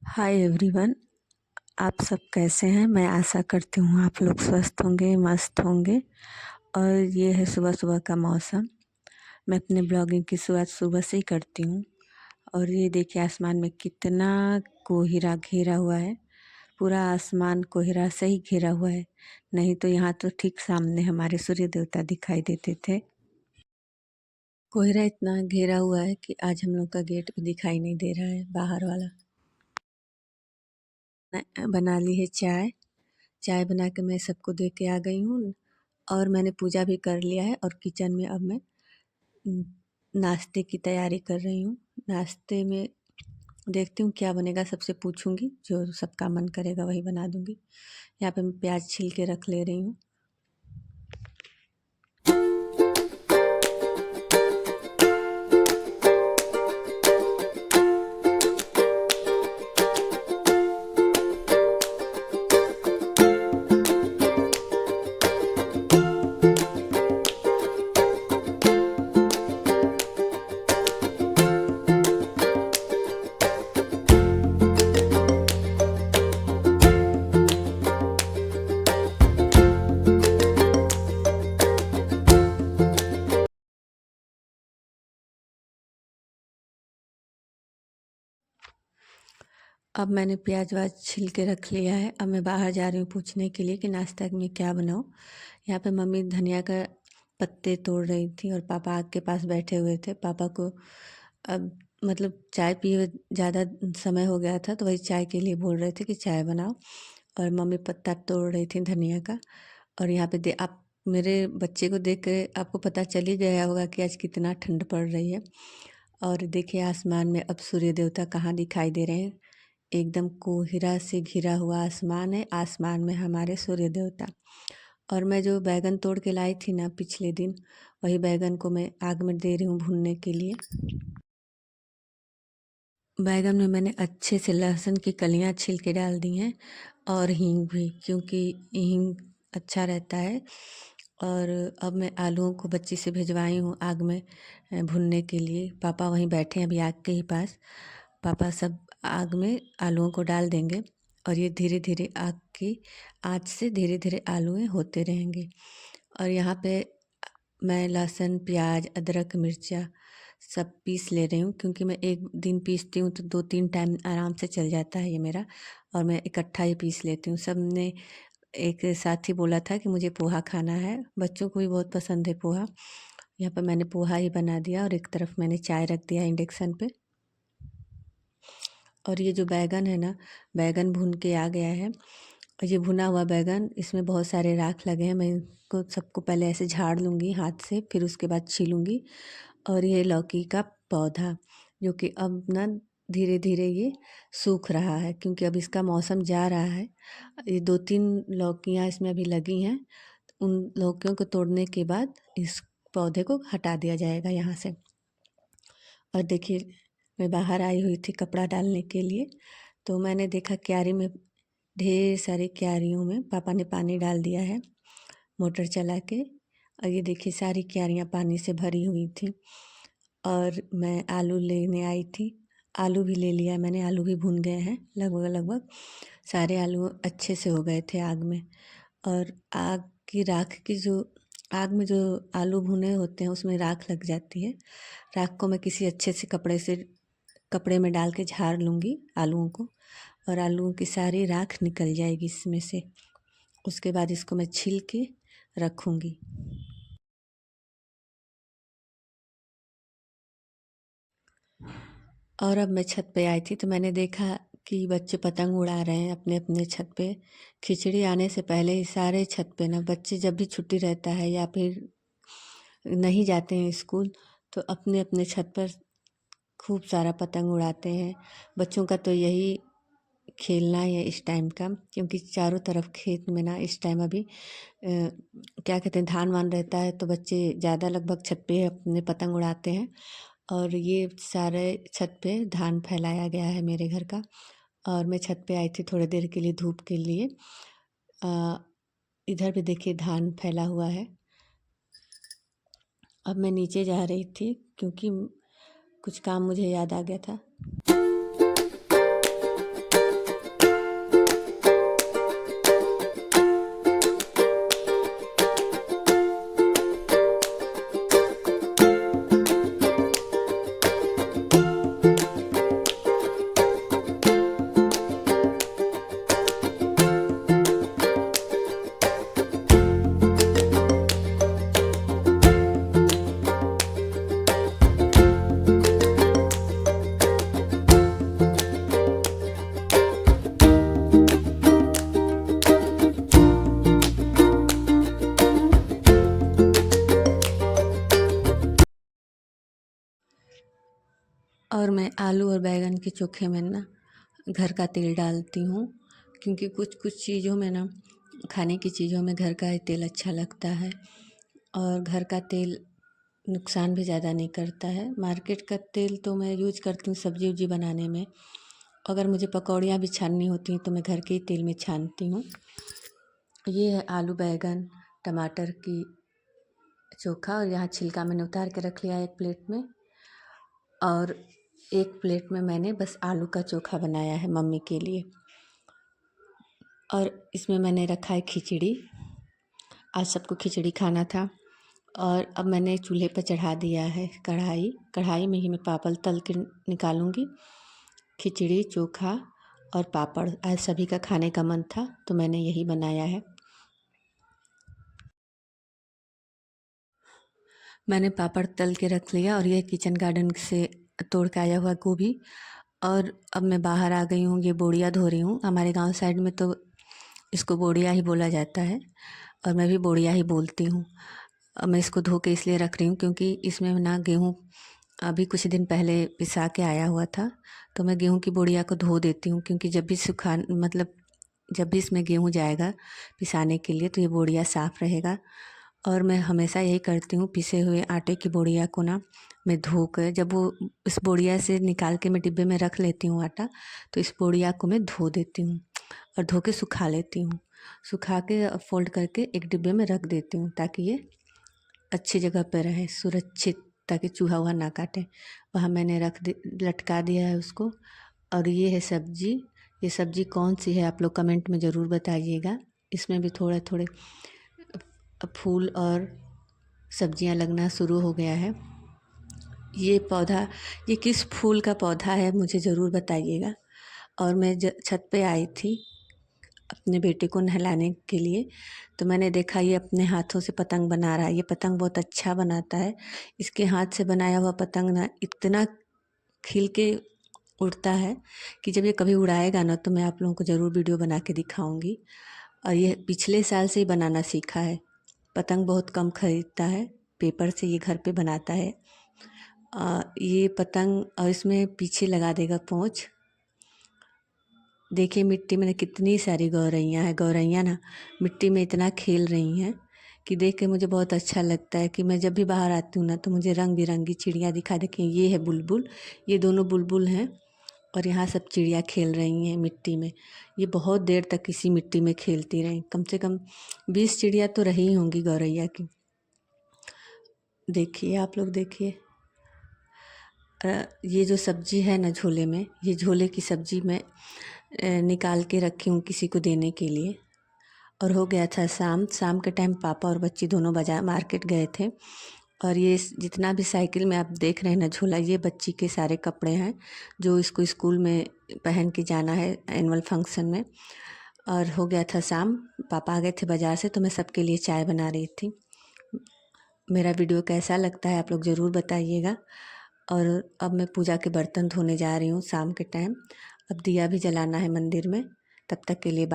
Hi everyone. आप सब कैसे हैं? मैं आशा करती हूँ आप लोग स्वस्थ होंगे, मस्त होंगे। और ये है सुबह सुबह का मौसम। मैं अपने ब्लॉगिंग की शुरुआत सुबह से ही करती हूँ। और ये देखिए आसमान में कितना कोहरा घेरा हुआ है। पूरा आसमान कोहरा से ही घिरा हुआ है। नहीं तो यहाँ तो ठीक सामने हमारे सूर्य देवता दिखाई देते थे। कोहरा इतना घेरा हुआ है कि आज हम लोग का गेट भी दिखाई नहीं दे रहा है, बाहर वाला। बना ली है चाय। चाय बना के मैं सबको दे के आ गई हूँ। और मैंने पूजा भी कर लिया है और किचन में अब मैं नाश्ते की तैयारी कर रही हूँ। नाश्ते में देखती हूँ क्या बनेगा, सबसे पूछूंगी, जो सबका मन करेगा वही बना दूंगी। यहाँ पे मैं प्याज छील के रख ले रही हूँ। अब मैंने प्याज वाज छील के रख लिया है। अब मैं बाहर जा रही हूँ पूछने के लिए कि नाश्ता में क्या बनाऊँ। यहाँ पे मम्मी धनिया का पत्ते तोड़ रही थी और पापा आग के पास बैठे हुए थे। पापा को अब मतलब चाय पिए हुए ज़्यादा समय हो गया था, तो वही चाय के लिए बोल रहे थे कि चाय बनाओ। और मम्मी पत्ता तोड़ रही थी धनिया का। और यहाँ पे आप मेरे बच्चे को देख के आपको पता चल ही गया होगा कि आज कितना ठंड पड़ रही है। और देखिए आसमान में अब सूर्य देवता कहाँ दिखाई दे रहे हैं। एकदम कोहरा से घिरा हुआ आसमान है। आसमान में हमारे सूर्य देवता। और मैं जो बैगन तोड़ के लाई थी ना पिछले दिन, वही बैगन को मैं आग में दे रही हूँ भूनने के लिए। बैगन में मैंने अच्छे से लहसुन की कलियां छील के डाल दी हैं और हींग भी, क्योंकि हींग अच्छा रहता है। और अब मैं आलूओं को बच्ची से भिजवाई हूँ आग में भुनने के लिए। पापा वहीं बैठे हैं अभी आग के ही पास। पापा सब आग में आलूओं को डाल देंगे और ये धीरे धीरे आग की आँच से धीरे धीरे आलूएं होते रहेंगे। और यहाँ पे मैं लहसुन, प्याज, अदरक, मिर्चा सब पीस ले रही हूँ, क्योंकि मैं एक दिन पीसती हूँ तो 2-3 टाइम आराम से चल जाता है ये मेरा। और मैं इकट्ठा ही पीस लेती हूँ। सब ने एक साथी बोला था कि मुझे पोहा खाना है, बच्चों को भी बहुत पसंद है पोहा। यहाँ पर मैंने पोहा ही बना दिया और एक तरफ मैंने चाय रख दिया इंडक्शन पे। और ये जो बैगन है ना, बैगन भून के आ गया है। और ये भुना हुआ बैगन, इसमें बहुत सारे राख लगे हैं। मैं इनको सबको पहले ऐसे झाड़ लूँगी हाथ से, फिर उसके बाद छीलूँगी। और ये लौकी का पौधा, जो कि अब ना धीरे धीरे ये सूख रहा है, क्योंकि अब इसका मौसम जा रहा है। ये 2-3 लौकियाँ इसमें अभी लगी हैं। उन लौकियों को तोड़ने के बाद इस पौधे को हटा दिया जाएगा यहाँ से। और देखिए मैं बाहर आई हुई थी कपड़ा डालने के लिए, तो मैंने देखा क्यारी में ढेर सारी क्यारियों में पापा ने पानी डाल दिया है मोटर चला के। और ये देखिए सारी क्यारियाँ पानी से भरी हुई थी। और मैं आलू लेने आई थी, आलू भी ले लिया मैंने। आलू भी भुन गए हैं लगभग लगभग। सारे आलू अच्छे से हो गए थे आग में। और आग की राख की जो आग में जो आलू भुने होते हैं उसमें राख लग जाती है। राख को मैं किसी अच्छे से कपड़े में डाल के झाड़ लूँगी आलूओं को, और आलूओं की सारी राख निकल जाएगी इसमें से। उसके बाद इसको मैं छील के रखूँगी। और अब मैं छत पे आई थी तो मैंने देखा कि बच्चे पतंग उड़ा रहे हैं अपने अपने छत पे। खिचड़ी आने से पहले ही सारे छत पे ना बच्चे, जब भी छुट्टी रहता है या फिर नहीं जाते हैं स्कूल, तो अपने अपने छत पर खूब सारा पतंग उड़ाते हैं। बच्चों का तो यही खेलना ही है इस टाइम का, क्योंकि चारों तरफ खेत में ना इस टाइम अभी क्या कहते हैं, धान वान रहता है, तो बच्चे ज़्यादा लगभग छत पे अपने पतंग उड़ाते हैं। और ये सारे छत पे धान फैलाया गया है मेरे घर का। और मैं छत पे आई थी थोड़ी देर के लिए धूप के लिए। इधर भी देखिए धान फैला हुआ है। अब मैं नीचे जा रही थी क्योंकि कुछ काम मुझे याद आ गया था। और मैं आलू और बैंगन के चोखे में ना घर का तेल डालती हूँ, क्योंकि कुछ कुछ चीज़ों में ना, खाने की चीज़ों में घर का ही तेल अच्छा लगता है और घर का तेल नुकसान भी ज़्यादा नहीं करता है। मार्केट का तेल तो मैं यूज करती हूँ सब्जी उब्जी बनाने में। अगर मुझे पकौड़ियाँ भी छाननी होती हैं तो मैं घर के ही तेल में छानती हूँ। ये है आलू बैंगन टमाटर की चोखा, और यहाँ छिलका मैंने उतार के रख लिया एक प्लेट में, और एक प्लेट में मैंने बस आलू का चोखा बनाया है मम्मी के लिए। और इसमें मैंने रखा है खिचड़ी, आज सबको खिचड़ी खाना था। और अब मैंने चूल्हे पर चढ़ा दिया है कढ़ाई में ही मैं पापड़ तल के निकालूंगी। खिचड़ी चोखा और पापड़ आज सभी का खाने का मन था तो मैंने यही बनाया है। मैंने पापड़ तल के रख लिया, और ये किचन गार्डन से तोड़ के आया हुआ गोभी। और अब मैं बाहर आ गई हूँ, ये बोड़िया धो रही हूँ। हमारे गांव साइड में तो इसको बोड़िया ही बोला जाता है, और मैं भी बोड़िया ही बोलती हूँ। अब मैं इसको धो के इसलिए रख रही हूँ क्योंकि इसमें ना गेहूँ अभी कुछ दिन पहले पिसा के आया हुआ था, तो मैं गेहूँ की बोड़िया को धो देती हूँ, क्योंकि जब भी जब भी इसमें गेहूँ जाएगा पिसाने के लिए तो ये बोड़िया साफ़ रहेगा। और मैं हमेशा यही करती हूँ, पिसे हुए आटे की बोड़िया को ना मैं धो कर, जब वो इस बोड़िया से निकाल के मैं डिब्बे में रख लेती हूँ आटा, तो इस बोड़िया को मैं धो देती हूँ और धो के सुखा लेती हूँ। सुखा के फोल्ड करके एक डिब्बे में रख देती हूँ ताकि ये अच्छी जगह पर रहे सुरक्षित, ताकि चूहा वूहा ना काटे। वहाँ मैंने लटका दिया है उसको। और ये है सब्जी। ये सब्जी कौन सी है आप लोग कमेंट में ज़रूर बताइएगा। इसमें भी थोड़े थोड़े फूल और सब्जियां लगना शुरू हो गया है। ये किस फूल का पौधा है मुझे ज़रूर बताइएगा। और मैं छत पे आई थी अपने बेटे को नहलाने के लिए, तो मैंने देखा ये अपने हाथों से पतंग बना रहा है। ये पतंग बहुत अच्छा बनाता है। इसके हाथ से बनाया हुआ पतंग ना इतना खिल के उड़ता है कि जब ये कभी उड़ाएगा ना तो मैं आप लोगों को ज़रूर वीडियो बना के दिखाऊंगी। और ये पिछले साल से ही बनाना सीखा है। पतंग बहुत कम खरीदता है, पेपर से ये घर पे बनाता है। ये पतंग, और इसमें पीछे लगा देगा पूँछ। देखिए मिट्टी में कितनी सारी गौरैया हैं। गौरैया ना मिट्टी में इतना खेल रही हैं कि देख के मुझे बहुत अच्छा लगता है कि मैं जब भी बाहर आती हूँ ना तो मुझे रंग बिरंगी चिड़िया दिखा। देखिए ये है बुलबुल, ये दोनों बुलबुल हैं, और यहाँ सब चिड़िया खेल रही हैं मिट्टी में। ये बहुत देर तक इसी मिट्टी में खेलती रहीं, कम से कम 20 चिड़िया तो रही होंगी गौरैया की। देखिए आप लोग देखिए। ये जो सब्जी है ना झोले में, ये झोले की सब्जी मैं निकाल के रखी हूँ किसी को देने के लिए। और हो गया था शाम के टाइम पापा और बच्ची दोनों बाजार मार्केट गए थे। और ये जितना भी साइकिल में आप देख रहे हैं ना झोला, ये बच्ची के सारे कपड़े हैं जो इसको स्कूल में पहन के जाना है एनुअल फंक्शन में। और हो गया था शाम, पापा आ गए थे बाज़ार से, तो मैं सबके लिए चाय बना रही थी। मेरा वीडियो कैसा लगता है आप लोग ज़रूर बताइएगा। और अब मैं पूजा के बर्तन धोने जा रही हूँ शाम के टाइम। अब दिया भी जलाना है मंदिर में, तब तक के लिए